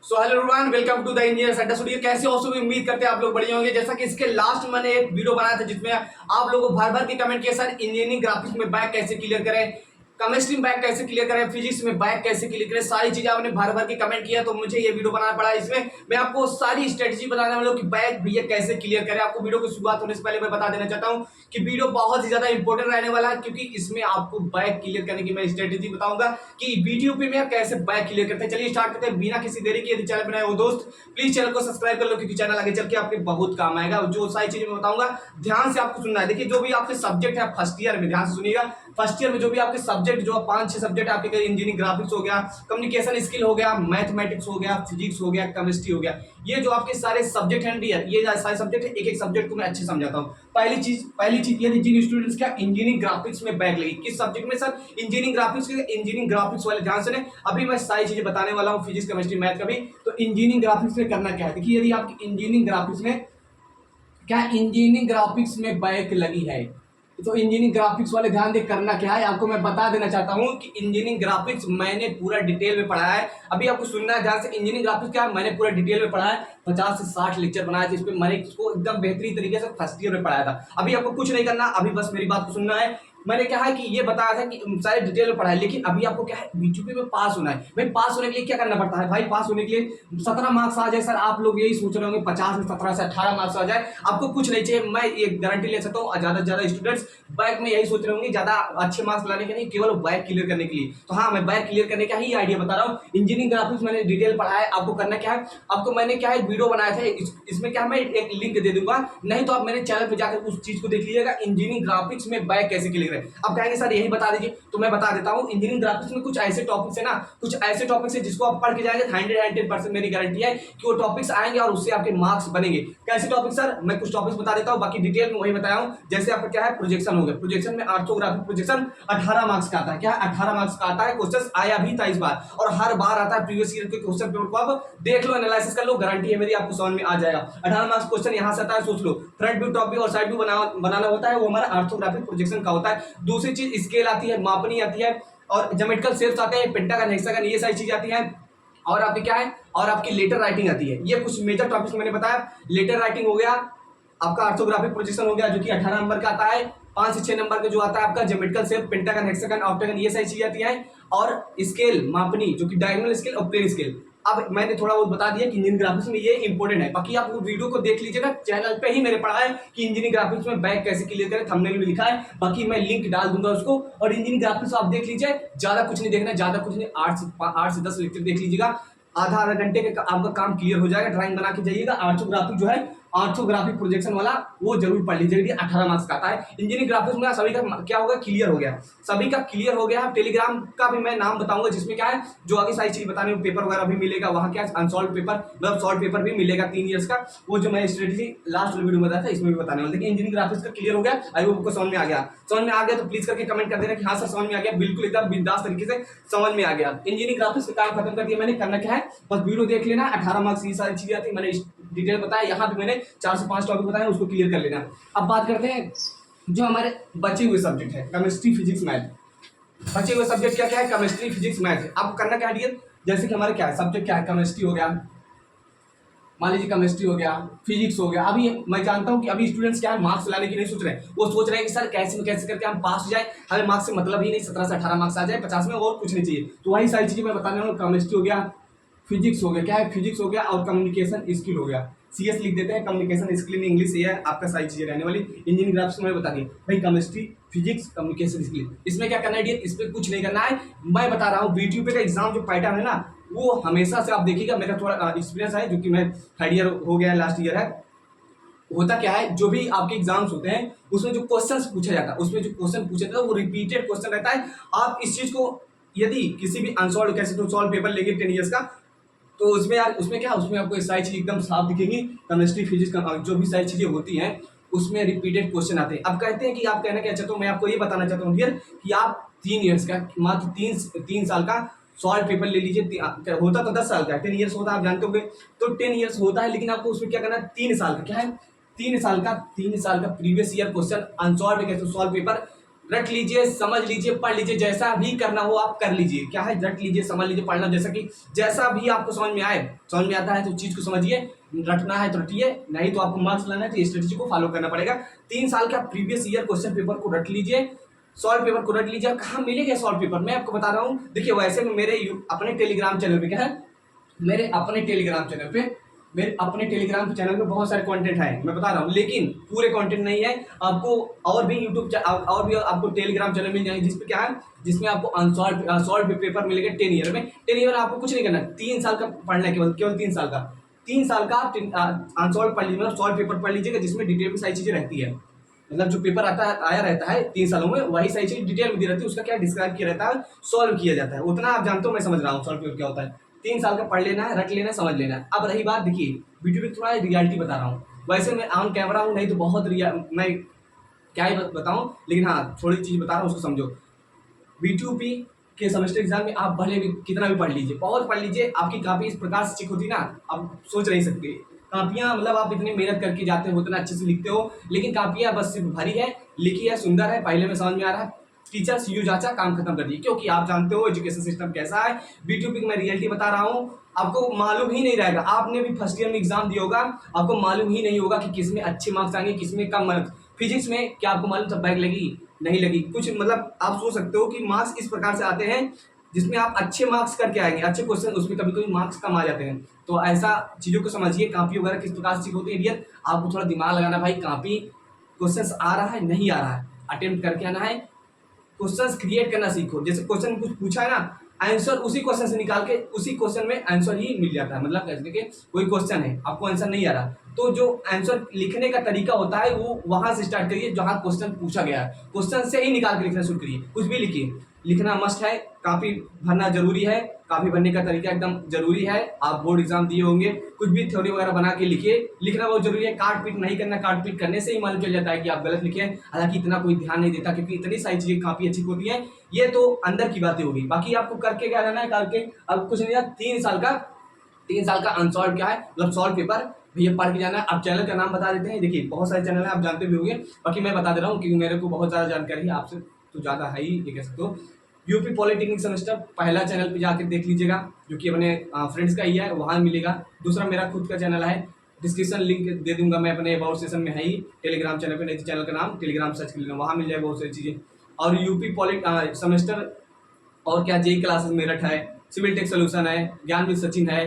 So hello everyone, welcome to the engineer Adda studio. कैसे हो सब? उम्मीद करते हैं आप लोग बढ़िया होंगे। जैसा कि इसके लास्ट मैंने एक वीडियो बनाया था जिसमें आप लोगों को भर भर के कमेंट किया, सर इंजीनियरिंग ग्राफिक्स में बैक कैसे क्लियर करें, केमिस्ट्री में बैक कैसे क्लियर करें, फिजिक्स में बैक कैसे क्लियर करें, सारी चीजें आपने भर भर के कमेंट किया, तो मुझे ये वीडियो बनाना पड़ा। इसमें मैं आपको सारी स्ट्रेटेजी बताने वाला हूँ कि बैक भैया कैसे क्लियर करें। आपको वीडियो की शुरुआत होने से पहले मैं बता देना चाहता हूँ कि वीडियो बहुत ही ज्यादा इंपॉर्टेंट रहने वाला है, क्योंकि इसमें आपको बैक क्लियर करने की मैं स्ट्रेटेजी बताऊंगा कि वीडियो पे में कैसे बैक क्लियर करते हैं। चलिए स्टार्ट करते हैं बिना किसी देरी के। यदि चैनल बनाए हो दोस्त, प्लीज चैनल को सब्सक्राइब कर लो, क्योंकि चैनल आगे चल के आपके बहुत काम आएगा। जो सारी चीजें मैं बताऊंगा ध्यान से आपको सुनना है। देखिए, जो भी आपके सब्जेक्ट है फर्स्ट ईयर में, ध्यान से सुनिएगा। फर्स्ट ईयर में जो भी आपके सब्जेक्ट, जो 5-6 सब्जेक्ट आपके, इंजीनियरिंग ग्राफिक्स हो गया, कम्युनिकेशन स्किल हो गया, मैथमेटिक्स हो गया, फिजिक्स हो गया, केमिस्ट्री हो गया, ये जो आपके सारे सब्जेक्ट हैं डियर, ये सारे सब्जेक्ट है, एक एक सब्जेक्ट को मैं अच्छे समझाता हूँ। पहली चीज ये, जिन स्टूडेंट्स का इंजीनियरिंग ग्राफिक्स में बैक लगी, किस सब्जेक्ट में सर? इंजीनियरिंग ग्राफिक्स वाले ध्यान से। अभी मैं सारी चीजें बताने वाला हूँ, फिजिक्स केमिस्ट्री मैथ का भी। तो इंजीनियरिंग ग्राफिक्स में करना क्या है, देखिए, यदि आपकी इंजीनियरिंग ग्राफिक्स में बैक लगी है, तो इंजीनियरिंग ग्राफिक्स वाले ध्यान दे करना क्या है। आपको मैं बता देना चाहता हूं कि इंजीनियरिंग ग्राफिक्स मैंने पूरा डिटेल में पढ़ा है। अभी आपको सुनना है ध्यान से। इंजीनियरिंग ग्राफिक्स क्या है, मैंने पूरा डिटेल में पढ़ा है। 50 से 60 लेक्चर बनाया था, इसमें मैंने इसको एकदम बेहतरीन तरीके से फर्स्ट ईयर में पढ़ाया था। अभी आपको कुछ नहीं करना, अभी बस मेरी बात को सुनना है। मैंने क्या है कि ये बताया था कि सारे डिटेल में पढ़ा है, लेकिन अभी आपको क्या है, बीटीपी में पास होना है। भाई पास होने के लिए क्या करना पड़ता है? भाई पास होने के लिए 17 मार्क्स आ जाए। सर आप लोग यही सोच रहे होंगे 50 में 17 से 18 मार्क्स आ जाए। आपको कुछ नहीं चाहिए, मैं ये गारंटी ले सकता हूँ। ज्यादा से ज्यादा स्टूडेंट्स बैक में यही सोच रहे होंगे, ज्यादा अच्छे मार्क्स लाने के नहीं, केवल बैक क्लियर करने के लिए। तो हाँ, मैं बैक क्लियर करने का ही आइडिया बता रहा हूँ। इंजीनियरिंग ग्राफिक्स मैंने डिटेल पढ़ा है। आपको करना क्या है, आपको मैंने क्या है वीडियो बनाया था, इसमें क्या मैं एक लिंक दे दूंगा, नहीं तो आप मेरे चैनल पे जाकर उस चीज को देख लीजिएगा, इंजीनियरिंग ग्राफिक्स में बैक कैसे क्लियर करें। अब कहेंगे सर यही बता दीजिए, तो मैं बता देता हूँ। इंजीनियरिंग ग्राफिक्स में कुछ ऐसे टॉपिक्स है ना, कुछ ऐसे टॉपिक्स है जिसको आप पढ़ के जाएंगे 110% मेरी गारंटी है कि वो टॉपिक्स आएंगे और उससे आपके मार्क्स बनेंगे। कैसे टॉपिक सर? मैं कुछ टॉपिक्स बता देता हूँ, बाकी डिटेल में वही बताया हूँ। जैसे आपका क्या है, प्रोजेक्शन हो गया। प्रोजेक्शन में ऑर्थोग्राफिक प्रोजेक्शन 18 मार्क्स का आता है। क्या 18 मार्क्स का आता है? क्वेश्चन आया भी था इस बार, और हर बार आता है। प्रीवियस ईयर के क्वेश्चन पेपर को आप देख लो, एनालिसिस कर लो, गारंटी है मेरी, आपको समझ में आ जाएगा। 18 मार्क्स क्वेश्चन यहाँ से आता है, सोच लो। फ्रंट व्यू, टॉप व्यू और साइड व्यू बनाना होता है, वो हमारा ऑर्थोग्राफिक प्रोजेक्शन का होता है। दूसरी चीज स्केल आती है, मापनी आती है, और ज्योमेट्रिकल शेप्स आते हैं, पेंटागन, हेक्सागन, ये सारी चीजें आती हैं। और आपकी क्या है, और आपकी लेटर राइटिंग आती है। ये कुछ मेजर टॉपिक्स मैंने बताया। लेटर राइटिंग हो गया, आपका ऑर्थोग्राफिक प्रोजेक्शन हो गया जो कि 18 नंबर का आता है। 5 से 6 नंबर का जो आता है आपका geometrical shape, pentagon, hexagon, octagon, ये सारी चीजें आती हैं। और स्केल, मापनी, जो कि डायगोनल स्केल और प्लेन स्केल। अब मैंने थोड़ा बहुत बता दिया कि इंजीनियरिंग ग्राफिक्स में ये इंपॉर्टेंट है। बाकी आप वीडियो को देख लीजिएगा, चैनल पे ही मेरे पढ़ा है कि इंजीनियरिंग ग्राफिक्स में बैक कैसे क्लियर करें, थंबनेल में लिखा है। बाकी मैं लिंक डाल दूंगा उसको, और इंजीनियरिंग ग्राफिक्स आप देख लीजिए। ज्यादा कुछ नहीं देखना, ज्यादा कुछ नहीं, 8 से 10 लेक्चर देख लीजिएगा, आधा घंटे का आपका काम क्लियर हो जाएगा। ड्राइंग बना के जाइएगा। ऑर्थोग्राफिक जो है, ऑर्थोग्राफिक प्रोजेक्शन वाला, वो जरूर पढ़ लीजिएगा। 18 मार्क्स का आता है। इंजीनियरिंग ग्राफिक्स में सभी का क्या होगा, क्लियर हो गया। सभी का क्लियर हो गया। टेलीग्राम का भी मैं नाम बताऊंगा, जिसमें क्या है, जो आगे सारी चीज बताने में पेपर वगैरह भी मिलेगा। वहां क्या अनसॉल्व पेपर, मतलब सॉल्व पेपर भी मिलेगा 3 ईयर्स का। वो जो मैं स्ट्रेटेजी लास्ट वीडियो में बताया था, इसमें भी बताने वाला। देखिए, इंजीनियरिंग ग्राफिक्स का क्लियर हो गया। आई होप आपको समझ में आ गया। समझ में आ गया तो प्लीज करके कमेंट कर देना कि हाँ सर समझ में आ गया। बिल्कुल एकदम बिंदास तरीके से समझ में आ गया। इंजीनियरिंग ग्राफिक्स का काम खत्म कर दिया मैंने। करना क्या है, बस वीडियो देख लेना। 18 मार्क्स की सारी चीजें आती, मैंने डिटेल बताया। यहाँ पे मैंने 4 से 5 टॉपिक बताए, उसको क्लियर कर लेना। अब बात करते हैं जो हमारे बचे हुए सब्जेक्ट है, केमिस्ट्री, फिजिक्स, मैथ। बचे हुए सब्जेक्ट क्या क्या है? केमिस्ट्री, फिजिक्स, मैथ है। आपको करना क्या है डियर, जैसे कि हमारे क्या है सब्जेक्ट, क्या है, केमिस्ट्री हो गया, मान लीजिए केमिस्ट्री हो गया, फिजिक्स हो गया। अभी मैं जानता हूं कि अभी स्टूडेंट्स क्या है, मार्क्स लाने की नहीं सोच रहे हैं। वो सोच रहे हैं कि सर कैसे न कैसे करके हम पास हो जाए, हमें मार्क्स से मतलब ही नहीं, 17 से 18 मार्क्स आ जाए 50 में, और कुछ नहीं चाहिए। तो वही सारी चीजें मैं बताने वाला हूं। केमिस्ट्री हो गया, फिजिक्स हो गया, क्या है, फिजिक्स हो गया, और कम्युनिकेशन स्किल हो गया। सीएस लिख देते हैं, कम्युनिकेशन स्किल इन इंग्लिश, ये है आपका सारी चीजें रहने वाली। इंजीनियरिंग ग्राफिक्स में बता दी भाई, केमिस्ट्री, फिजिक्स, कम्युनिकेशन स्किल। इसमें क्या करना है डियर, इस पर कुछ नहीं करना है। मैं बता रहा हूँ, बीटीयू पे का एग्जाम जो पैटर्न है ना, वो हमेशा से आप देखिएगा। मेरा थोड़ा एक्सपीरियंस है, जो कि मैं 3rd ईयर हो गया, लास्ट ईयर है। होता क्या है, जो भी आपके एग्जाम्स होते हैं उसमें जो क्वेश्चंस पूछा जाता है, उसमें जो क्वेश्चन पूछा जाता है वो रिपीटेड क्वेश्चन रहता है। आप इस चीज को, यदि किसी भी अनसॉल्व, कैसे तो सॉल्व पेपर लेंगे 10 ईयर्स का, तो उसमें यार, उसमें क्या, उसमें आपको सारी चीज एकदम साफ दिखेंगी। केमिस्ट्री, फिजिक्स का जो भी सारी चीजें होती हैं, उसमें रिपीटेड क्वेश्चन आते हैं। अब कहते हैं कि आप कहना क्या चाहते हो, मैं आपको ये बताना चाहता हूँ डियर कि आप 3 ईयर्स का, मात्र 3 साल का सॉल्व पेपर ले लीजिए। होता तो 10 साल का, 10 ईयर्स होता है, आप जानते होंगे। तो 10 ईयर्स होता है, लेकिन आपको उसमें क्या करना है, 3 साल का, क्या है, 3 साल का प्रीवियस ईयर क्वेश्चन अनसॉल्व कैसे सॉल्व पेपर रट लीजिए, समझ लीजिए, पढ़ लीजिए, जैसा भी करना हो आप कर लीजिए। क्या है, रट लीजिए, समझ लीजिए, पढ़ना जैसा कि जैसा भी आपको समझ में आए, समझ में आता है तो चीज को समझिए, रटना है तो रटिए, नहीं तो आपको मार्क्स लाना है तो स्ट्रेटेजी को फॉलो करना पड़ेगा। 3 साल का प्रीवियस ईयर क्वेश्चन पेपर को रट लीजिए, सॉल्व पेपर को रट लीजिए। कहाँ मिलेगा सॉल्व पेपर, मैं आपको बता रहा हूँ। देखिए वैसे में मेरे अपने टेलीग्राम चैनल पे क्या है, मेरे अपने टेलीग्राम चैनल पे बहुत सारे कंटेंट है, मैं बता रहा हूँ, लेकिन पूरे कंटेंट नहीं है। आपको और भी और भी आपको टेलीग्राम चैनल मिल जाएंगे जिसपे क्या है, जिसमें आपको अनसॉल्व पेपर मिलेगा 10 ईयर में। 10 ईयर में आपको कुछ नहीं करना, 3 साल का पढ़ना है, केवल केवल 3 साल का। 3 साल का अनसॉल्व पढ़ लीजिए, मतलब सॉल्व पेपर पढ़ लीजिएगा, जिसमें डिटेल में सारी चीजें रहती है। मतलब जो पेपर आता है, आया रहता है 3 सालों में, वही सारी चीज डिटेल में दी रहती है, उसका क्या डिस्क्राइब किया रहता है, सॉल्व किया जाता है। उतना आप जानते हो, मैं समझ रहा हूँ सॉल्व पेपर क्या होता है। 3 साल का पढ़ लेना है, रट लेना है, समझ लेना है। अब रही बात, देखिए वीडियो में थोड़ा रियलिटी बता रहा हूँ। वैसे मैं ऑन कैमरा हूँ, नहीं तो बहुत मैं क्या ही बताऊँ, लेकिन हाँ थोड़ी चीज बता रहा हूँ, उसको समझो। बीटीयूपी के सेमेस्टर एग्जाम में आप भले भी कितना भी पढ़ लीजिए, बहुत पढ़ लीजिए, आपकी कापी इस प्रकार से चेक होती है ना, आप सोच नहीं सकते। कापियां मतलब आप इतनी मेहनत करके जाते हो, उतना अच्छे से लिखते हो, लेकिन कापियां बस सिर्फ भरी है, लिखी है, सुंदर है, पहले में समझ में आ रहा है, टीचर्स यू जाचा काम खत्म कर दिए, क्योंकि आप जानते हो एजुकेशन सिस्टम कैसा है। बीटीयूपी की मैं रियलिटी बता रहा हूँ, आपको मालूम ही नहीं रहेगा। आपने भी फर्स्ट ईयर में एग्जाम दिया होगा, आपको मालूम ही नहीं होगा कि किसमें अच्छे मार्क्स आएंगे, किसमें कम मार्क्स। फिजिक्स में क्या आपको मालूम था बैग लगी नहीं लगी, कुछ मतलब आप सोच सकते हो कि मार्क्स इस प्रकार से आते हैं जिसमें आप अच्छे मार्क्स करके आएंगे, अच्छे क्वेश्चन, उसमें कभी कभी मार्क्स कम आ जाते हैं। तो ऐसा चीजों को समझिए, कॉपी वगैरह किस प्रकार से चेक होती है डियर, आपको थोड़ा दिमाग लगाना भाई। कॉपी क्वेश्चन आ रहा है नहीं आ रहा है, अटेम्प्ट करके आना है, क्वेश्चंस क्रिएट करना सीखो। जैसे क्वेश्चन कुछ पूछा है ना, आंसर उसी क्वेश्चन से निकाल के उसी क्वेश्चन में आंसर ही मिल जाता है। मतलब जैसे कि कोई क्वेश्चन है, आपको आंसर नहीं आ रहा, तो जो आंसर लिखने का तरीका होता है वो वहां से स्टार्ट करिए जहां क्वेश्चन पूछा गया है, क्वेश्चन से ही निकाल के लिखना शुरू करिए। कुछ भी लिखिए, लिखना मस्ट है, काफी भरना जरूरी है, काफी भरने का तरीका एकदम जरूरी है। आप बोर्ड एग्जाम दिए होंगे, कुछ भी थ्योरी वगैरह बना के लिखिए, लिखना बहुत जरूरी है। काट पीट नहीं करना, काट पीट करने से ही मालूम चल जाता है कि आप गलत लिखे हैं। हालांकि इतना कोई ध्यान नहीं देता, क्योंकि इतनी सारी चीजें काफी अच्छी होती है। ये तो अंदर की बातें होगी, बाकी आपको करके क्या रहना है, करके अब कुछ नहीं है। 3 साल का अनसॉल्व क्या है, मतलब सॉल्व पेपर भैया पढ़ के जाना है। आप चैनल का नाम बता देते हैं, देखिए बहुत सारे चैनल है, आप जानते भी होंगे, बाकी मैं बता दे रहा हूँ क्योंकि मेरे को बहुत ज्यादा जानकारी है, आपसे तो ज्यादा है ही, ये कह सकते हो। यूपी पॉलिटेक्निक सेमेस्टर पहला चैनल पे जाकर देख लीजिएगा, जो कि अपने फ्रेंड्स का ही है, वहां मिलेगा। दूसरा मेरा खुद का चैनल है, डिस्क्रिप्शन लिंक दे दूंगा मैं अपने अबाउट सेशन में, है ही टेलीग्राम चैनल पे, नहीं चैनल का नाम टेलीग्राम सर्च कर लेना, वहां मिल जाएगा बहुत सारी चीजें। और यूपी पॉलिट सेमेस्टर और क्या जेई क्लासेस मेरठ है, सिविल टेक सोल्यूशन है, ज्ञान विद सचिन है,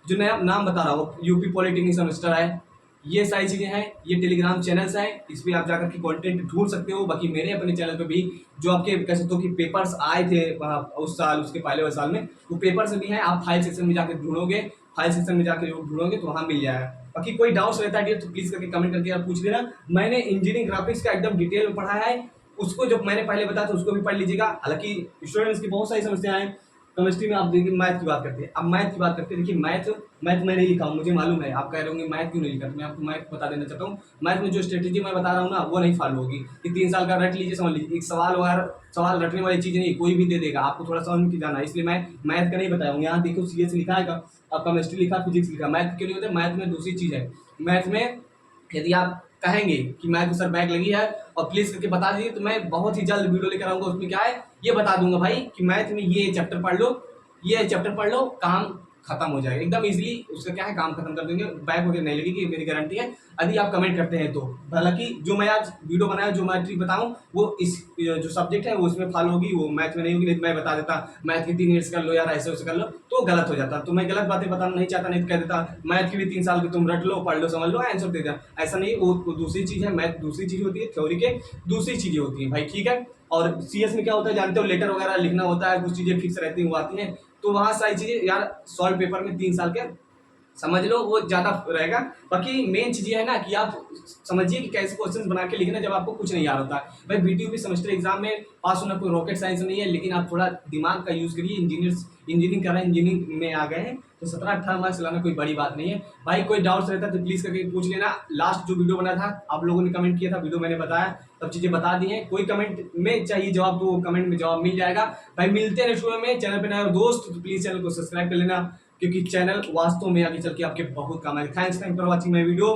जो नया नाम बता रहा हूँ, यूपी पॉलिटेक्निक सेमेस्टर है। ये सारी चीजें हैं, ये टेलीग्राम चैनल्स हैं, इस पे आप जाकर के कंटेंट ढूंढ सकते हो। बाकी मेरे अपने चैनल पे भी जो आपके कह सकते हो कि पेपर्स आए थे उस साल, उसके पहले वाले साल में, वो पेपर्स भी हैं। आप फाइल सेक्शन में जाकर ढूंढोगे, फाइल सेक्शन में जाकर ढूंढोगे तो वहाँ मिल जाएगा। बाकी कोई डाउट्स रहता है तो प्लीज करके कमेंट करके आप पूछ लेना। मैंने इंजीनियरिंग ग्राफिक्स का एकदम डिटेल में पढ़ा है, उसको जो मैंने पहले बताया था उसको भी पढ़ लीजिएगा। हालांकि स्टूडेंट्स की बहुत सारी समस्याएं हैं केमिस्ट्री में। आप देखिए मैथ की बात करते हैं, अब मैथ की बात करते हैं, देखिए मैथ मैं नहीं लिखा हूँ, मुझे मालूम है। आप कह रहे होंगे मैथ क्यों नहीं लिखा, तो मैं आपको मैथ बता देना चाहता हूँ। मैथ में जो स्ट्रेटेजी मैं बता रहा हूँ ना, वो नहीं फॉलो होगी कि 3 साल का रट लीजिए, समझ लीजिए। एक सवाल रटने वाली चीज नहीं, कोई भी दे देगा, आपको थोड़ा समझ के जाना है। इसलिए मैं मैथ का नहीं बताया हूँ। यहाँ देखो सीएस लिखा है, अब केमिस्ट्री लिखा, फिजिक्स लिखा, मैथ क्यों नहीं होता। मैथ में दूसरी चीज है, मैथ में यदि आप कहेंगे कि मैथ में सर बैक लगी है और प्लीज करके बता दीजिए, तो मैं बहुत ही जल्द वीडियो लेकर आऊंगा, उसमें क्या है ये बता दूंगा भाई कि मैथ में ये चैप्टर पढ़ लो, ये चैप्टर पढ़ लो, काम खत्म हो जाएगा एकदम इजीली। उसका क्या है, काम खत्म कर देंगे, बैक वगैरह नहीं लगेगी, मेरी गारंटी है, यदि आप कमेंट करते हैं तो। हालांकि जो मैं आज वीडियो बनाया, जो मैं ट्रिक बताऊं, वो इस जो सब्जेक्ट है वो इसमें फॉलो होगी, वो मैथ में नहीं होगी। नहीं तो मैं बता देता मैथ की 3 ईयर्स कर लो यार, ऐसे वैसे कर लो, तो गलत हो जाता। तो मैं गलत बातें बताना नहीं चाहता, नहीं तो कह देता मैथ की भी 3 साल की तुम रट लो, पढ़ लो, समझ लो, आंसर दे देना। ऐसा नहीं, वो दूसरी चीज है, मैथ दूसरी चीज होती है, थ्योरी के दूसरी चीजें होती है भाई, ठीक है। और सीएस में क्या होता है जानते हो, लेटर वगैरह लिखना होता है, कुछ चीजें फिक्स रहती हैं वो आती हैं, तो वहाँ सारी चीजें यार सॉल्व पेपर में 3 साल के समझ लो, वो ज्यादा रहेगा। बाकी मेन चीज ये है ना कि आप समझिए कि कैसे क्वेश्चंस बना के लिखना जब आपको कुछ नहीं याद होता है। भाई बीटीयूपी सेमेस्टर एग्जाम में पास होना कोई रॉकेट साइंस नहीं है, लेकिन आप थोड़ा दिमाग का यूज करिए। इंजीनियरिंग कर रहे हैं, इंजीनियरिंग में आ गए हैं, तो 17-18 मार्क्स लाना कोई बड़ी बात नहीं है। भाई कोई डाउट्स रहता है तो प्लीज करके पूछ लेना। लास्ट जो वीडियो बना था, आप लोगों ने कमेंट किया था, वीडियो मैंने बताया, सब चीजें बता दी हैं। कोई कमेंट में चाहिए जवाब तो कमेंट में जवाब मिल जाएगा। भाई मिलते हैं नेक्स्ट वीडियो में। चैनल पे नए हो दोस्त तो प्लीज चैनल को सब्सक्राइब कर लेना, क्योंकि चैनल वास्तव में आगे चल के आपके बहुत काम आएगा। Thanks for watching my video.